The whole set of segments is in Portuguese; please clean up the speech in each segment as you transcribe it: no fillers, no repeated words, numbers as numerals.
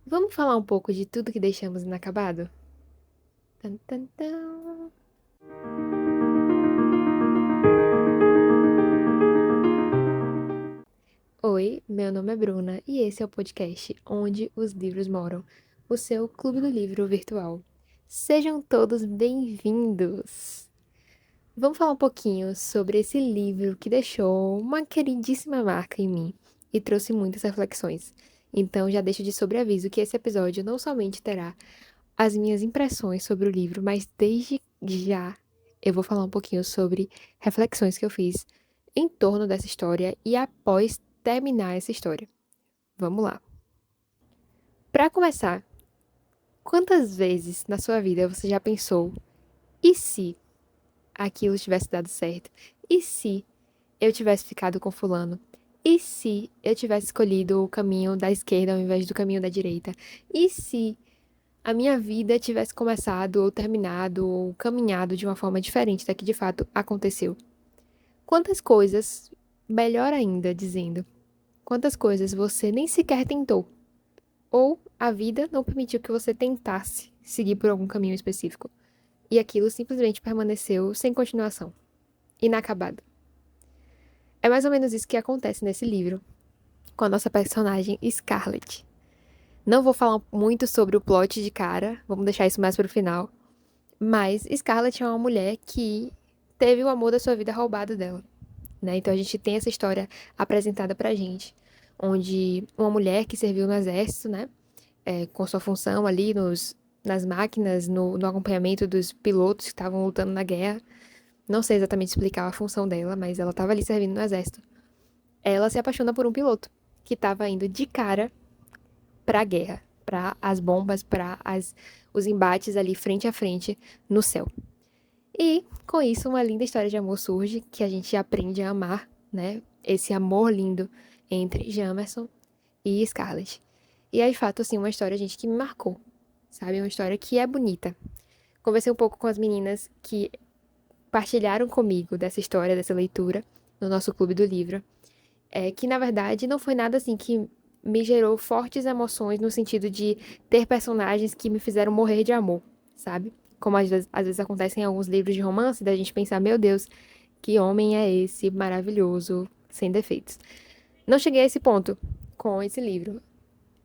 Vamos falar um pouco de tudo que deixamos inacabado? Tan, tan, tan. Oi, meu nome é Bruna e esse é o podcast Onde os Livros Moram, o seu clube do livro virtual. Sejam todos bem-vindos! Vamos falar um pouquinho sobre esse livro que deixou uma queridíssima marca em mim e trouxe muitas reflexões. Então já deixo de sobreaviso que esse episódio não somente terá as minhas impressões sobre o livro, mas desde já eu vou falar um pouquinho sobre reflexões que eu fiz em torno dessa história e após terminar essa história. Vamos lá. Para começar, quantas vezes na sua vida você já pensou: e se aquilo tivesse dado certo? E se eu tivesse ficado com fulano? E se eu tivesse escolhido o caminho da esquerda ao invés do caminho da direita? E se a minha vida tivesse começado ou terminado ou caminhado de uma forma diferente da que de fato aconteceu? Quantas coisas, melhor ainda dizendo, quantas coisas você nem sequer tentou? Ou a vida não permitiu que você tentasse seguir por algum caminho específico? E aquilo simplesmente permaneceu sem continuação, inacabado. É mais ou menos isso que acontece nesse livro, com a nossa personagem Scarlett. Não vou falar muito sobre o plot de cara, vamos deixar isso mais pro final. Mas Scarlett é uma mulher que teve o amor da sua vida roubado dela, né? Então a gente tem essa história apresentada pra gente, onde uma mulher que serviu no exército, né? Com sua função ali nas máquinas, no acompanhamento dos pilotos que estavam lutando na guerra. Não sei exatamente explicar a função dela, mas ela estava ali servindo no exército. Ela se apaixona por um piloto que estava indo de cara pra guerra, para as bombas, para os embates ali frente a frente no céu. E com isso, uma linda história de amor surge que a gente aprende a amar, né? Esse amor lindo entre Jamerson e Scarlett. E é de fato, assim, uma história, gente, que me marcou, sabe? Uma história que é bonita. Conversei um pouco com as meninas que partilharam comigo dessa história, dessa leitura, no nosso clube do livro. Que na verdade não foi nada assim que me gerou fortes emoções no sentido de ter personagens que me fizeram morrer de amor, sabe? Como às vezes acontece em alguns livros de romance, da gente pensar, meu Deus, que homem é esse maravilhoso, sem defeitos. Não cheguei a esse ponto com esse livro,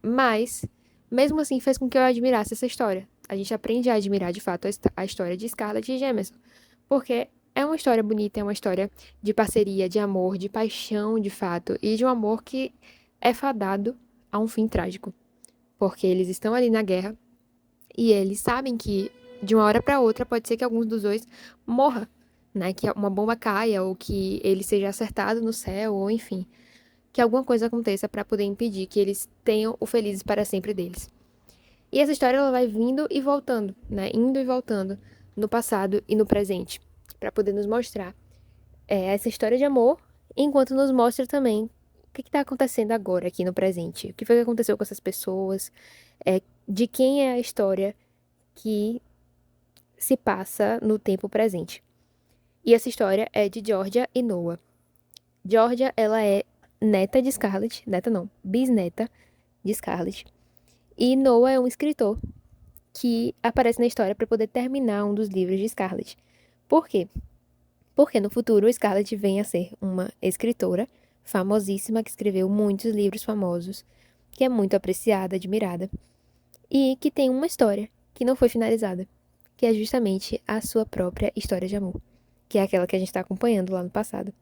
mas mesmo assim fez com que eu admirasse essa história. A gente aprende a admirar de fato a história de Scarlett e Jameson, porque é uma história bonita, é uma história de parceria, de amor, de paixão de fato, e de um amor que é fadado a um fim trágico, porque eles estão ali na guerra e eles sabem que de uma hora para outra pode ser que alguns dos dois morra, né? Que uma bomba caia ou que ele seja acertado no céu, ou enfim, que alguma coisa aconteça para poder impedir que eles tenham o felizes para sempre deles. E essa história ela vai vindo e voltando, né? Indo e voltando no passado e no presente, para poder nos mostrar essa história de amor, enquanto nos mostra também o que está acontecendo agora aqui no presente. O que foi que aconteceu com essas pessoas, de quem é a história que se passa no tempo presente. E essa história é de Georgia e Noah. Georgia, ela é neta de Scarlett, neta não, bisneta de Scarlett. E Noah é um escritor que aparece na história para poder terminar um dos livros de Scarlett. Por quê? Porque no futuro Scarlett vem a ser uma escritora famosíssima que escreveu muitos livros famosos, que é muito apreciada, admirada, e que tem uma história que não foi finalizada, que é justamente a sua própria história de amor, que é aquela que a gente está acompanhando lá no passado.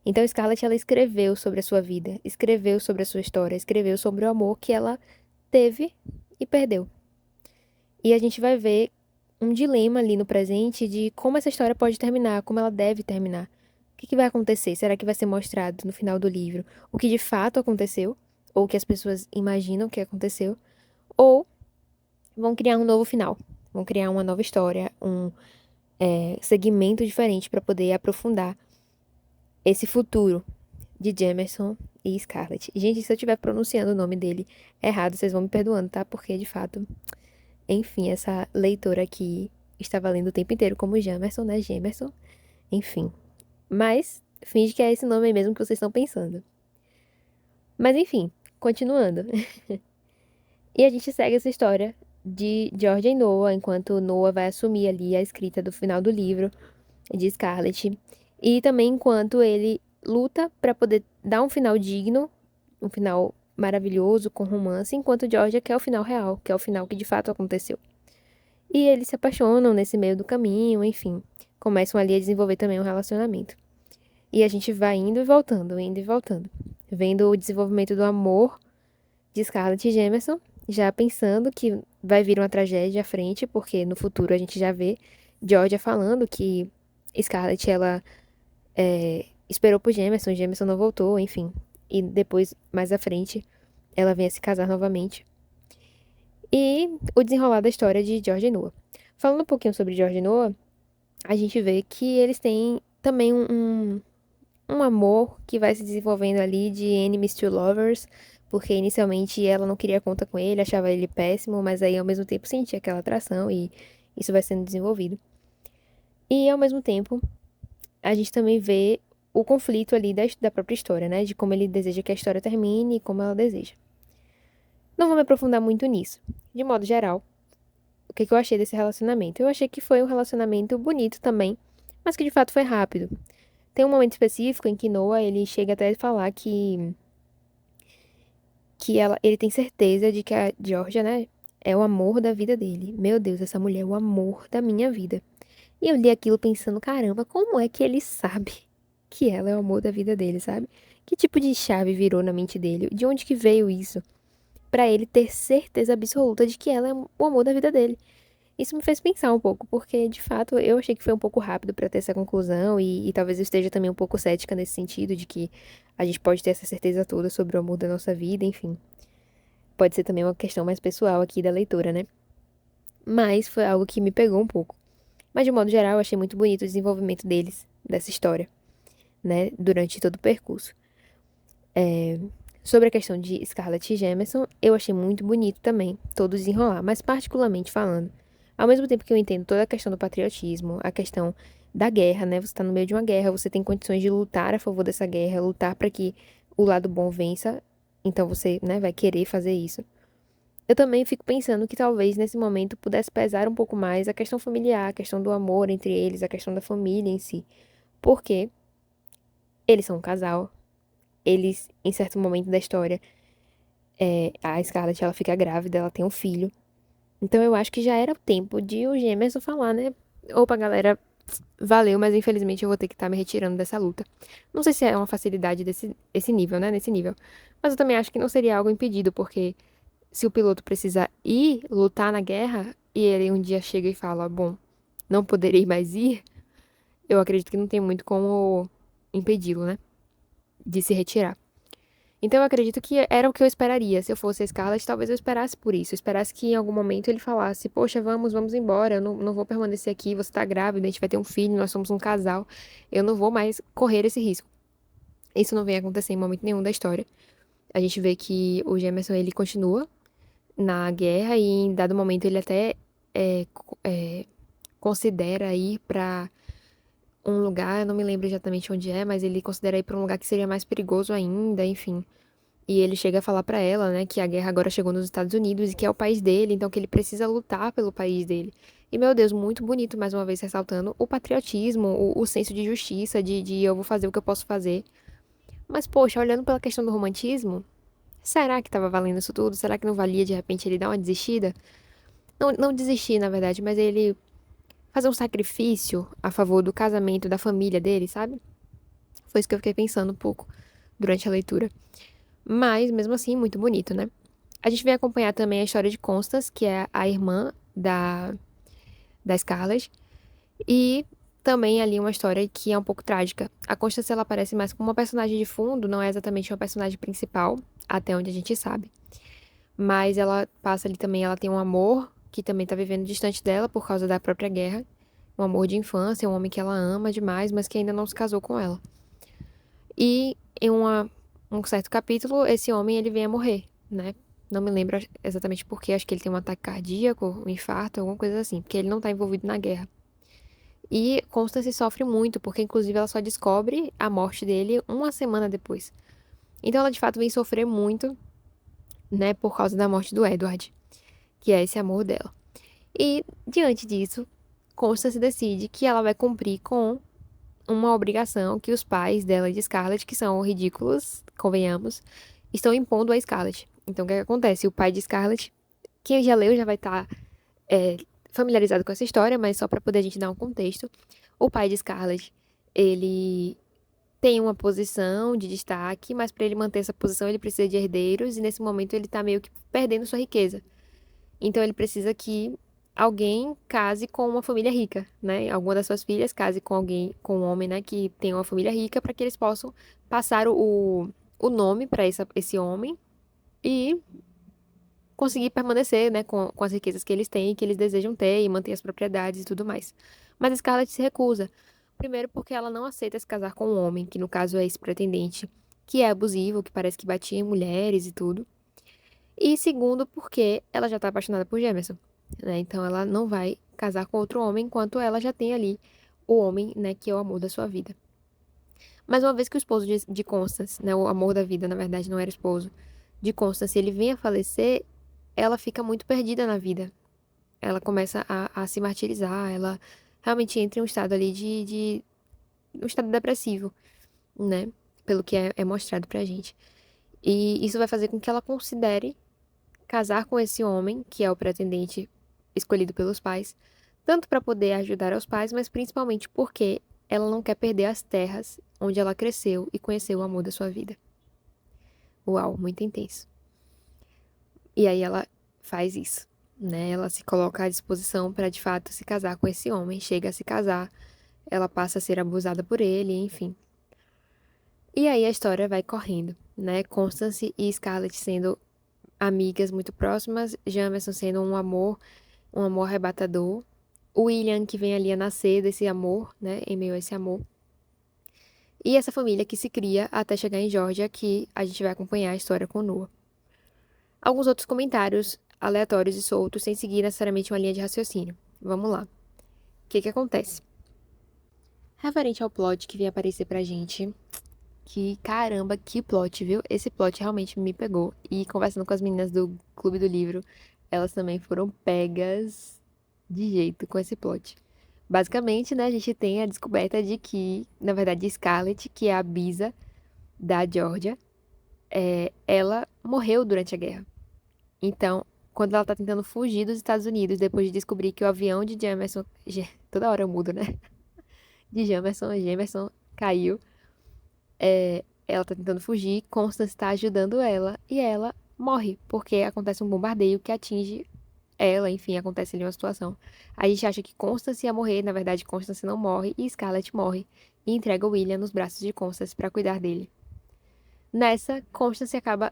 Então Scarlett ela escreveu sobre a sua vida, escreveu sobre a sua história, escreveu sobre o amor que ela teve e perdeu. E a gente vai ver um dilema ali no presente de como essa história pode terminar, como ela deve terminar. O que vai acontecer? Será que vai ser mostrado no final do livro o que de fato aconteceu? Ou o que as pessoas imaginam que aconteceu? Ou vão criar um novo final? Vão criar uma nova história, um segmento diferente para poder aprofundar esse futuro de Jamerson e Scarlett. Gente, se eu estiver pronunciando o nome dele errado, vocês vão me perdoando, tá? Porque, de fato, enfim, essa leitora aqui estava lendo o tempo inteiro como Jamerson, né? Jamerson. Enfim. Mas, finge que é esse nome aí mesmo que vocês estão pensando. Mas, enfim, continuando. E a gente segue essa história de George e Noah, enquanto Noah vai assumir ali a escrita do final do livro de Scarlett. E também enquanto ele luta para poder dar um final digno, um final maravilhoso com romance, enquanto Georgia quer o final real, que é o final que de fato aconteceu. E eles se apaixonam nesse meio do caminho, enfim, começam ali a desenvolver também um relacionamento. E a gente vai indo e voltando, vendo o desenvolvimento do amor de Scarlett e Jameson, já pensando que vai vir uma tragédia à frente, porque no futuro a gente já vê Georgia falando que Scarlett, ela esperou por Jameson, Jameson não voltou, enfim. E depois, mais à frente, ela vem a se casar novamente. E o desenrolar da história de George e Noah. Falando um pouquinho sobre George e Noah, a gente vê que eles têm também um amor que vai se desenvolvendo ali de enemies to lovers, porque inicialmente ela não queria conta com ele, achava ele péssimo, mas aí ao mesmo tempo sentia aquela atração e isso vai sendo desenvolvido. E ao mesmo tempo, a gente também vê o conflito ali da própria história, né? De como ele deseja que a história termine e como ela deseja. Não vou me aprofundar muito nisso. De modo geral, o que eu achei desse relacionamento? Eu achei que foi um relacionamento bonito também, mas que de fato foi rápido. Tem um momento específico em que Noah, ele chega até a falar que ele tem certeza de que a Georgia, né, é o amor da vida dele. Meu Deus, essa mulher é o amor da minha vida. E eu li aquilo pensando, caramba, como é que ele sabe que ela é o amor da vida dele, sabe? Que tipo de chave virou na mente dele? De onde que veio isso? Pra ele ter certeza absoluta de que ela é o amor da vida dele. Isso me fez pensar um pouco, porque de fato eu achei que foi um pouco rápido pra ter essa conclusão e talvez eu esteja também um pouco cética nesse sentido de que a gente pode ter essa certeza toda sobre o amor da nossa vida, enfim. Pode ser também uma questão mais pessoal aqui da leitora, né? Mas foi algo que me pegou um pouco. Mas de modo geral, eu achei muito bonito o desenvolvimento deles, dessa história, né, durante todo o percurso. Sobre a questão de Scarlett e Jameson, eu achei muito bonito também, todo desenrolar, mas particularmente falando, ao mesmo tempo que eu entendo toda a questão do patriotismo, a questão da guerra, né, você tá no meio de uma guerra, você tem condições de lutar a favor dessa guerra, lutar para que o lado bom vença, então você, né, vai querer fazer isso. Eu também fico pensando que talvez nesse momento pudesse pesar um pouco mais a questão familiar, a questão do amor entre eles, a questão da família em si. Porque eles são um casal, eles, em certo momento da história, a Scarlett, ela fica grávida, ela tem um filho. Então eu acho que já era o tempo de o Gemerson falar, né? Opa, galera, valeu, mas infelizmente eu vou ter que estar me retirando dessa luta. Não sei se é uma facilidade esse nível, né? Nesse nível. Mas eu também acho que não seria algo impedido, porque se o piloto precisa ir lutar na guerra e ele um dia chega e fala, bom, não poderei mais ir, eu acredito que não tem muito como impedi-lo, né? De se retirar. Então eu acredito que era o que eu esperaria. Se eu fosse a Scarlett, talvez eu esperasse por isso. Eu esperasse que em algum momento ele falasse, poxa, vamos embora, eu não vou permanecer aqui, você tá grávida, a gente vai ter um filho, nós somos um casal. Eu não vou mais correr esse risco. Isso não vem acontecer em momento nenhum da história. A gente vê que o Jameson, ele continua na guerra e em dado momento ele até considera ir pra um lugar, eu não me lembro exatamente onde é, mas ele considera ir pra um lugar que seria mais perigoso ainda, enfim. E ele chega a falar pra ela, né, que a guerra agora chegou nos Estados Unidos e que é o país dele, então que ele precisa lutar pelo país dele. E, meu Deus, muito bonito, mais uma vez ressaltando o patriotismo, o senso de justiça, de eu vou fazer o que eu posso fazer. Mas, poxa, olhando pela questão do romantismo, será que tava valendo isso tudo? Será que não valia, de repente, ele dar uma desistida? Não desistir, na verdade, mas ele fazer um sacrifício a favor do casamento da família dele, sabe? Foi isso que eu fiquei pensando um pouco durante a leitura. Mas, mesmo assim, muito bonito, né? A gente vem acompanhar também a história de Constance, que é a irmã da Scarlett. E também ali uma história que é um pouco trágica. A Constance, ela aparece mais como uma personagem de fundo, não é exatamente uma personagem principal, até onde a gente sabe. Mas ela passa ali também, ela tem um amor que também tá vivendo distante dela por causa da própria guerra. Um amor de infância, um homem que ela ama demais, mas que ainda não se casou com ela. E em um certo capítulo, esse homem ele vem a morrer, né? Não me lembro exatamente por quê, acho que ele tem um ataque cardíaco, um infarto, alguma coisa assim, porque ele não tá envolvido na guerra. E Constance sofre muito, porque inclusive ela só descobre a morte dele uma semana depois. Então ela de fato vem sofrer muito né, por causa da morte do Edward, que é esse amor dela. E, diante disso, Constance decide que ela vai cumprir com uma obrigação que os pais dela e de Scarlett, que são ridículos, convenhamos, estão impondo a Scarlett. Então, o que acontece? O pai de Scarlett, quem já leu já vai estar familiarizado com essa história, mas só para poder a gente dar um contexto. O pai de Scarlett, ele tem uma posição de destaque, mas para ele manter essa posição ele precisa de herdeiros e nesse momento ele tá meio que perdendo sua riqueza. Então ele precisa que alguém case com uma família rica, né? Alguma das suas filhas case com alguém, com um homem, né, que tem uma família rica para que eles possam passar o nome para esse homem e conseguir permanecer, né, com as riquezas que eles têm e que eles desejam ter e manter as propriedades e tudo mais. Mas a Scarlett se recusa. Primeiro porque ela não aceita se casar com um homem, que no caso é esse pretendente, que é abusivo, que parece que batia em mulheres e tudo. E segundo porque ela já tá apaixonada por Jameson, né? Então ela não vai casar com outro homem enquanto ela já tem ali o homem, né, que é o amor da sua vida. Mas uma vez que o esposo de Constance, né, o amor da vida, na verdade, não era esposo, de Constance, ele vem a falecer, ela fica muito perdida na vida. Ela começa a se martirizar, ela realmente entra em um estado ali um estado depressivo, né? Pelo que é mostrado pra gente. E isso vai fazer com que ela considere casar com esse homem, que é o pretendente escolhido pelos pais, tanto para poder ajudar aos pais, mas principalmente porque ela não quer perder as terras onde ela cresceu e conheceu o amor da sua vida. Uau, muito intenso. E aí ela faz isso, né? Ela se coloca à disposição para de fato se casar com esse homem, chega a se casar, ela passa a ser abusada por ele, enfim. E aí a história vai correndo, né? Constance e Scarlett sendo amigas muito próximas, Jameson sendo um amor arrebatador. O William que vem ali a nascer desse amor, né? Em meio a esse amor. E essa família que se cria até chegar em Georgia, que a gente vai acompanhar a história com Noah. Alguns outros comentários aleatórios e soltos, sem seguir necessariamente uma linha de raciocínio. Vamos lá. O que que acontece? Referente ao plot que vem aparecer pra gente, que caramba, que plot, viu? Esse plot realmente me pegou. E conversando com as meninas do Clube do Livro, elas também foram pegas de jeito com esse plot. Basicamente, né, a gente tem a descoberta de que, na verdade, Scarlett, que é a Bisa da Georgia, ela morreu durante a guerra. Então, quando ela tá tentando fugir dos Estados Unidos, depois de descobrir que o avião de Jamerson, toda hora eu mudo, né? De Jamerson caiu. Ela tá tentando fugir, Constance tá ajudando ela e ela morre, porque acontece um bombardeio que atinge ela, enfim, acontece ali uma situação. A gente acha que Constance ia morrer, na verdade, Constance não morre e Scarlett morre e entrega o William nos braços de Constance pra cuidar dele. Nessa, Constance acaba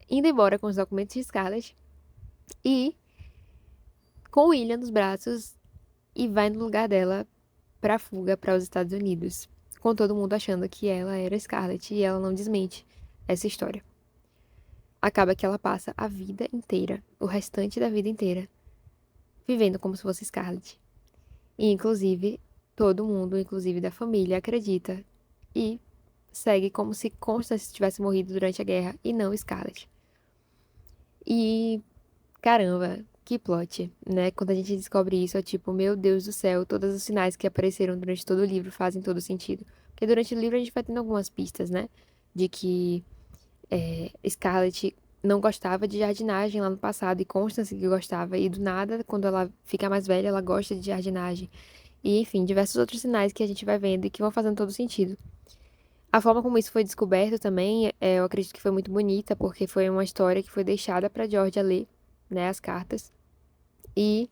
indo embora com os documentos de Scarlett e com o William nos braços e vai no lugar dela pra fuga para os Estados Unidos, com todo mundo achando que ela era Scarlett e ela não desmente essa história. Acaba que ela passa a vida inteira, o restante da vida inteira, vivendo como se fosse Scarlett. E, inclusive, todo mundo, inclusive da família, acredita e segue como se Constance tivesse morrido durante a guerra e não Scarlett. E, caramba, que plot, né? Quando a gente descobre isso, é tipo, meu Deus do céu, todos os sinais que apareceram durante todo o livro fazem todo sentido. Porque durante o livro a gente vai tendo algumas pistas, né? De que Scarlett não gostava de jardinagem lá no passado e Constance que gostava. E do nada, quando ela fica mais velha, ela gosta de jardinagem. E, enfim, diversos outros sinais que a gente vai vendo e que vão fazendo todo sentido. A forma como isso foi descoberto também, eu acredito que foi muito bonita, porque foi uma história que foi deixada para Georgia ler, né, as cartas. E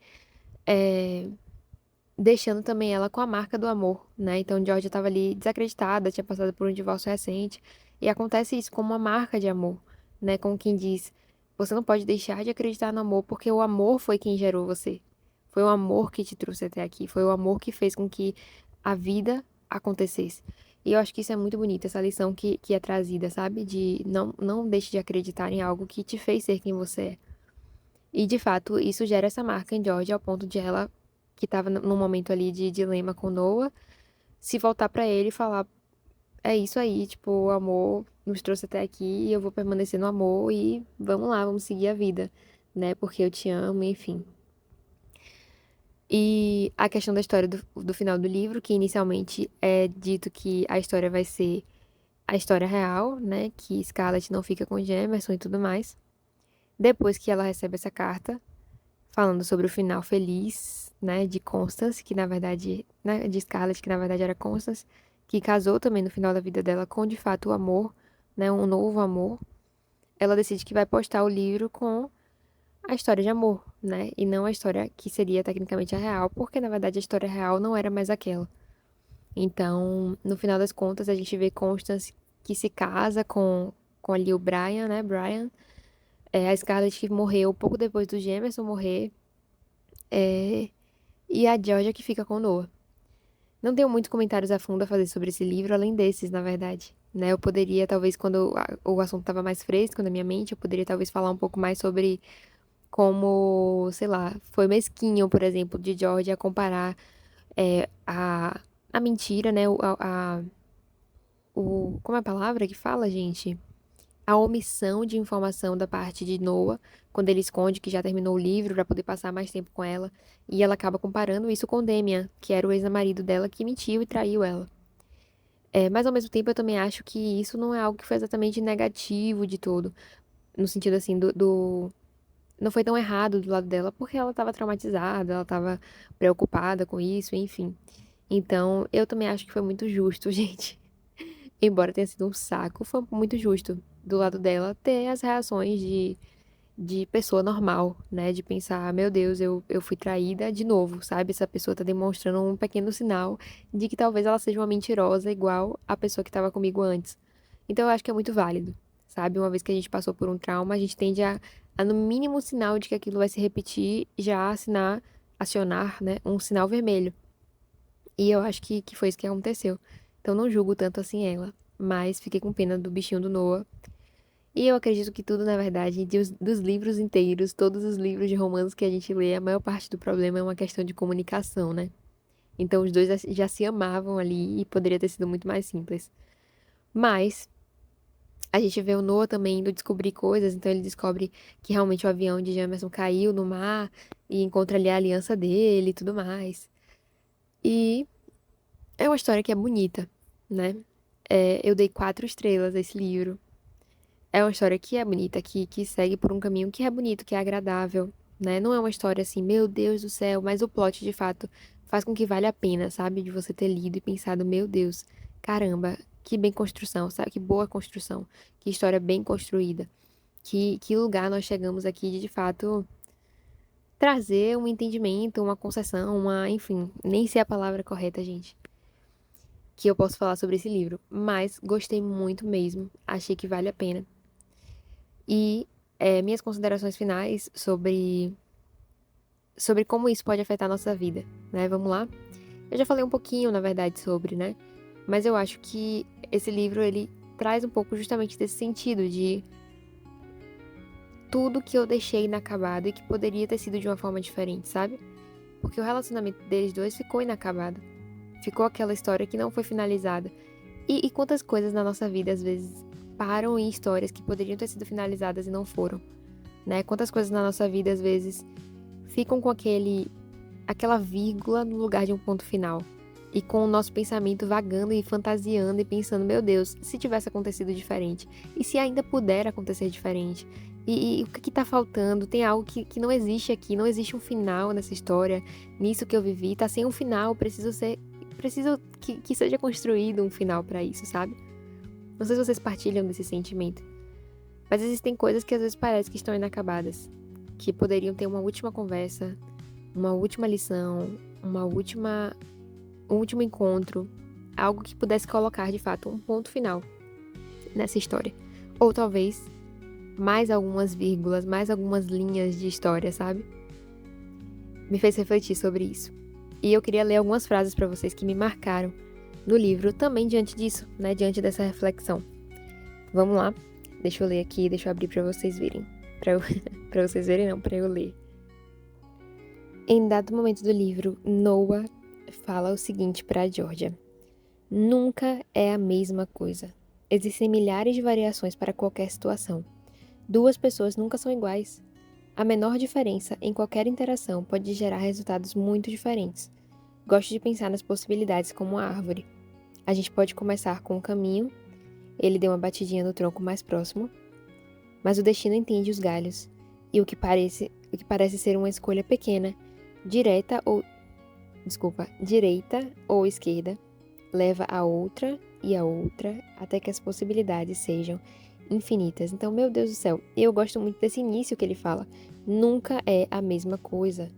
deixando também ela com a marca do amor, né? Então, Georgia estava ali desacreditada, tinha passado por um divórcio recente. E acontece isso como uma marca de amor, né? Como quem diz, você não pode deixar de acreditar no amor, porque o amor foi quem gerou você. Foi o amor que te trouxe até aqui. Foi o amor que fez com que a vida acontecesse. E eu acho que isso é muito bonito, essa lição que é trazida, sabe? De não deixe de acreditar em algo que te fez ser quem você é. E, de fato, isso gera essa marca em Georgia ao ponto de ela, que estava num momento ali de dilema com Noah, se voltar pra ele e falar: é isso aí, tipo, o amor nos trouxe até aqui e eu vou permanecer no amor e vamos lá, vamos seguir a vida, né? Porque eu te amo, enfim. E a questão da história do final do livro, que inicialmente é dito que a história vai ser a história real, né? Que Scarlett não fica com Jamerson e tudo mais. Depois que ela recebe essa carta, falando sobre o final feliz, né? De Constance, que na verdade, né? De Scarlett, que na verdade era Constance, que casou também no final da vida dela com, de fato, o amor, né? Um novo amor. Ela decide que vai postar o livro com a história de amor, né? E não a história que seria tecnicamente a real, porque na verdade a história real não era mais aquela. Então, no final das contas, a gente vê Constance que se casa com ali o Brian, né? Brian. A Scarlett que morreu pouco depois do Jameson morrer. é, e a Georgia que fica com o Noah. Não tenho muitos comentários a fundo a fazer sobre esse livro, além desses, na verdade. Né? Eu poderia, talvez, quando o assunto estava mais fresco na minha mente, eu poderia talvez falar um pouco mais sobre como, sei lá, foi mesquinho, por exemplo, de Georgia comparar a mentira, né? Como é a palavra que fala, gente? A omissão de informação da parte de Noah, quando ele esconde que já terminou o livro para poder passar mais tempo com ela, e ela acaba comparando isso com Damian, que era o ex-marido dela que mentiu e traiu ela. Mas ao mesmo tempo eu também acho que isso não é algo que foi exatamente negativo de todo, no sentido assim não foi tão errado do lado dela, porque ela estava traumatizada, ela estava preocupada com isso, enfim. Então, eu também acho que foi muito justo, gente. Embora tenha sido um saco, foi muito justo do lado dela ter as reações de pessoa normal, né? De pensar, meu Deus, eu fui traída de novo, sabe? Essa pessoa tá demonstrando um pequeno sinal de que talvez ela seja uma mentirosa igual a pessoa que estava comigo antes. Então, eu acho que é muito válido, sabe? Uma vez que a gente passou por um trauma, a gente tende a no mínimo sinal de que aquilo vai se repetir, já acionar, né? Um sinal vermelho. E eu acho que foi isso que aconteceu. Então não julgo tanto assim ela. Mas fiquei com pena do bichinho do Noah. E eu acredito que tudo, na verdade, dos livros inteiros, todos os livros de romance que a gente lê, a maior parte do problema é uma questão de comunicação, né? Então os dois já se amavam ali e poderia ter sido muito mais simples. Mas a gente vê o Noah também indo descobrir coisas, então ele descobre que realmente o avião de Jamerson caiu no mar e encontra ali a aliança dele e tudo mais. E é uma história que é bonita, né? Eu dei 4 estrelas a esse livro. É uma história que é bonita, que segue por um caminho que é bonito, que é agradável, né? Não é uma história assim, meu Deus do céu, mas o plot de fato faz com que vale a pena, sabe? De você ter lido e pensado, meu Deus, caramba, que bem construção, sabe? Que boa construção, que história bem construída. Que lugar nós chegamos aqui de fato trazer um entendimento, uma concessão, enfim, nem sei a palavra correta, gente que eu posso falar sobre esse livro, mas gostei muito mesmo, achei que vale a pena. E minhas considerações finais sobre como isso pode afetar a nossa vida, né? Vamos lá? Eu já falei um pouquinho, na verdade, sobre, né? Mas eu acho que esse livro, ele traz um pouco justamente desse sentido de tudo que eu deixei inacabado e que poderia ter sido de uma forma diferente, sabe? Porque o relacionamento deles dois ficou inacabado. Ficou aquela história que não foi finalizada. E quantas coisas na nossa vida, às vezes, param em histórias que poderiam ter sido finalizadas e não foram, né? Quantas coisas na nossa vida, às vezes, ficam com aquela vírgula no lugar de um ponto final. E com o nosso pensamento vagando e fantasiando e pensando, meu Deus, se tivesse acontecido diferente? E se ainda puder acontecer diferente? E o que tá faltando? Tem algo que não existe aqui, não existe um final nessa história, nisso que eu vivi, tá sem um final, preciso que seja construído um final pra isso, sabe? Não sei se vocês partilham desse sentimento, mas existem coisas que às vezes parece que estão inacabadas, que poderiam ter uma última conversa, uma última lição, um último encontro, algo que pudesse colocar de fato um ponto final nessa história. Ou talvez mais algumas vírgulas, mais algumas linhas de história, sabe? Me fez refletir sobre isso. E eu queria ler algumas frases pra vocês que me marcaram no livro, também diante disso, né? Diante dessa reflexão. Vamos lá? Deixa eu ler aqui, deixa eu abrir pra vocês verem. Pra vocês verem, não, pra eu ler. Em dado momento do livro, Noah fala o seguinte pra Georgia: Nunca é a mesma coisa. Existem milhares de variações para qualquer situação. Duas pessoas nunca são iguais. A menor diferença em qualquer interação pode gerar resultados muito diferentes. Gosto de pensar nas possibilidades como uma árvore. A gente pode começar com um caminho, ele deu uma batidinha no tronco mais próximo, mas o destino entende os galhos, e o que parece ser uma escolha pequena, direita ou esquerda, leva a outra e a outra, até que as possibilidades sejam infinitas. Então, meu Deus do céu, eu gosto muito desse início que ele fala. Nunca é a mesma coisa.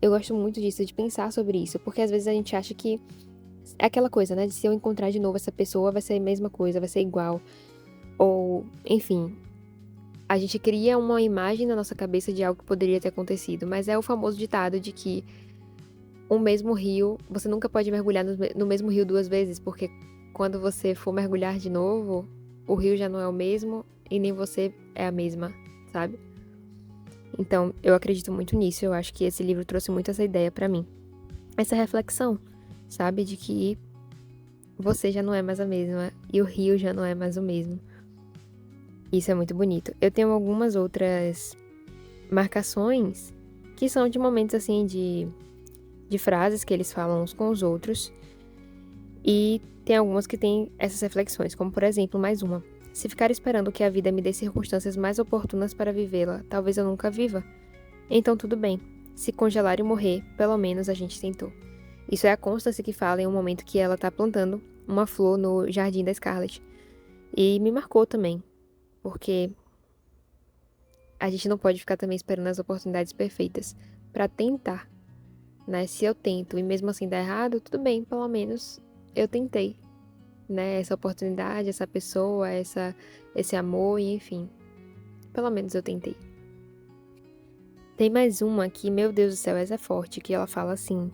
Eu gosto muito disso, de pensar sobre isso, porque às vezes a gente acha que é aquela coisa, né, de se eu encontrar de novo essa pessoa vai ser a mesma coisa, vai ser igual, ou, enfim, a gente cria uma imagem na nossa cabeça de algo que poderia ter acontecido, mas é o famoso ditado de que o mesmo rio, você nunca pode mergulhar no mesmo rio duas vezes, porque quando você for mergulhar de novo, o rio já não é o mesmo e nem você é a mesma, sabe? Então, eu acredito muito nisso, eu acho que esse livro trouxe muito essa ideia pra mim. Essa reflexão, sabe? De que você já não é mais a mesma e o rio já não é mais o mesmo. Isso é muito bonito. Eu tenho algumas outras marcações que são de momentos assim de frases que eles falam uns com os outros. E tem algumas que têm essas reflexões, como por exemplo, mais uma. Se ficar esperando que a vida me dê circunstâncias mais oportunas para vivê-la, talvez eu nunca viva. Então tudo bem. Se congelar e morrer, pelo menos a gente tentou. Isso é a Constance que fala em um momento que ela tá plantando uma flor no jardim da Scarlett. E me marcou também, porque a gente não pode ficar também esperando as oportunidades perfeitas para tentar, né? Se eu tento e mesmo assim dá errado, tudo bem, pelo menos eu tentei, né? Essa oportunidade, essa pessoa, esse amor, e enfim, pelo menos eu tentei. Tem mais uma que, meu Deus do céu, essa é forte, que ela fala assim: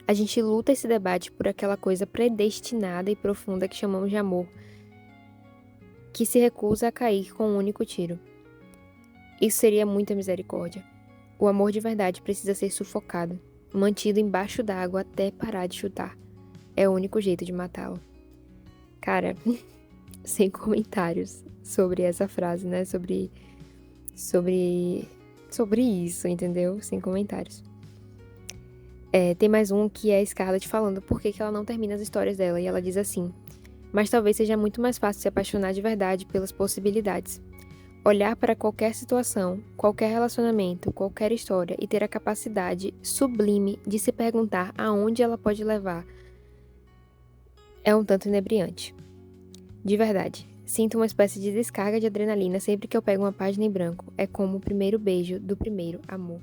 a gente luta esse debate por aquela coisa predestinada e profunda que chamamos de amor, que se recusa a cair com um único tiro. Isso seria muita misericórdia. O amor de verdade precisa ser sufocado, mantido embaixo d'água até parar de chutar. É o único jeito de matá-lo. Cara, sem comentários sobre essa frase, né? Sobre isso, entendeu? Sem comentários. Tem mais um que é a Scarlett falando por que ela não termina as histórias dela. E ela diz assim: mas talvez seja muito mais fácil se apaixonar de verdade pelas possibilidades. Olhar para qualquer situação, qualquer relacionamento, qualquer história e ter a capacidade sublime de se perguntar aonde ela pode levar é um tanto inebriante. De verdade, sinto uma espécie de descarga de adrenalina sempre que eu pego uma página em branco. É como o primeiro beijo do primeiro amor.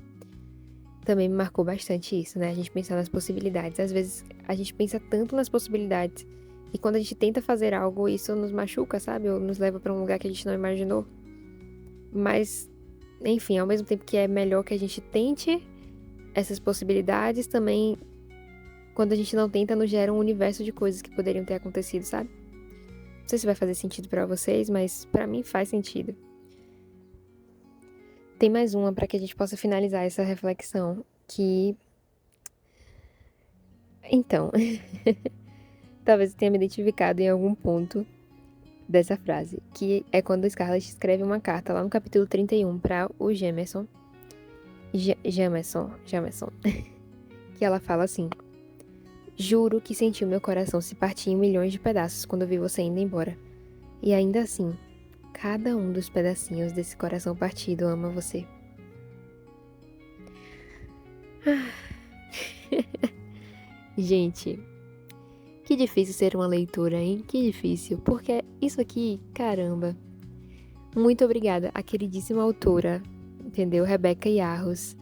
Também me marcou bastante isso, né? A gente pensar nas possibilidades. Às vezes a gente pensa tanto nas possibilidades e quando a gente tenta fazer algo, isso nos machuca, sabe? Ou nos leva para um lugar que a gente não imaginou. Mas, enfim, ao mesmo tempo que é melhor que a gente tente essas possibilidades, também, quando a gente não tenta, nos gera um universo de coisas que poderiam ter acontecido, sabe? Não sei se vai fazer sentido pra vocês, mas pra mim faz sentido. Tem mais uma pra que a gente possa finalizar essa reflexão, que... Então, talvez eu tenha me identificado em algum ponto dessa frase, que é quando Scarlett escreve uma carta lá no capítulo 31 para o Jameson, que ela fala assim: juro que senti o meu coração se partir em milhões de pedaços quando vi você indo embora. E ainda assim, cada um dos pedacinhos desse coração partido ama você. Gente, que difícil ser uma leitora, hein? Que difícil, porque isso aqui, caramba. Muito obrigada à queridíssima autora, entendeu? Rebeca Yarros,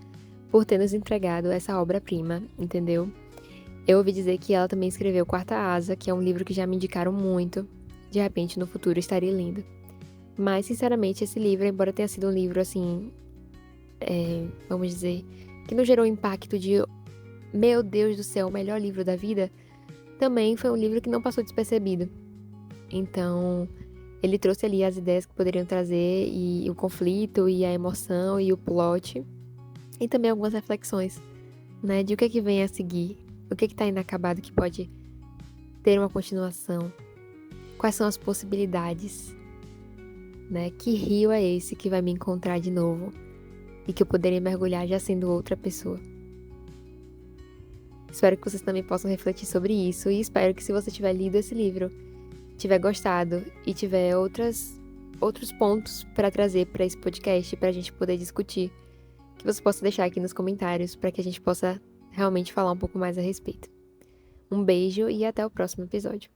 por ter nos entregado essa obra-prima, entendeu? Eu ouvi dizer que ela também escreveu Quarta Asa, que é um livro que já me indicaram muito. De repente, no futuro, estaria lindo. Mas, sinceramente, esse livro, embora tenha sido um livro, assim, vamos dizer, que não gerou impacto de, meu Deus do céu, o melhor livro da vida, também foi um livro que não passou despercebido. Então, ele trouxe ali as ideias que poderiam trazer, e o conflito, e a emoção, e o plot, e também algumas reflexões, né, de o que é que vem a seguir, o que é que tá inacabado que pode ter uma continuação. Quais são as possibilidades, né? Que rio é esse que vai me encontrar de novo e que eu poderia mergulhar já sendo outra pessoa? Espero que vocês também possam refletir sobre isso e espero que, se você tiver lido esse livro, tiver gostado e tiver outros pontos para trazer para esse podcast, para a gente poder discutir, que você possa deixar aqui nos comentários para que a gente possa realmente falar um pouco mais a respeito. Um beijo e até o próximo episódio.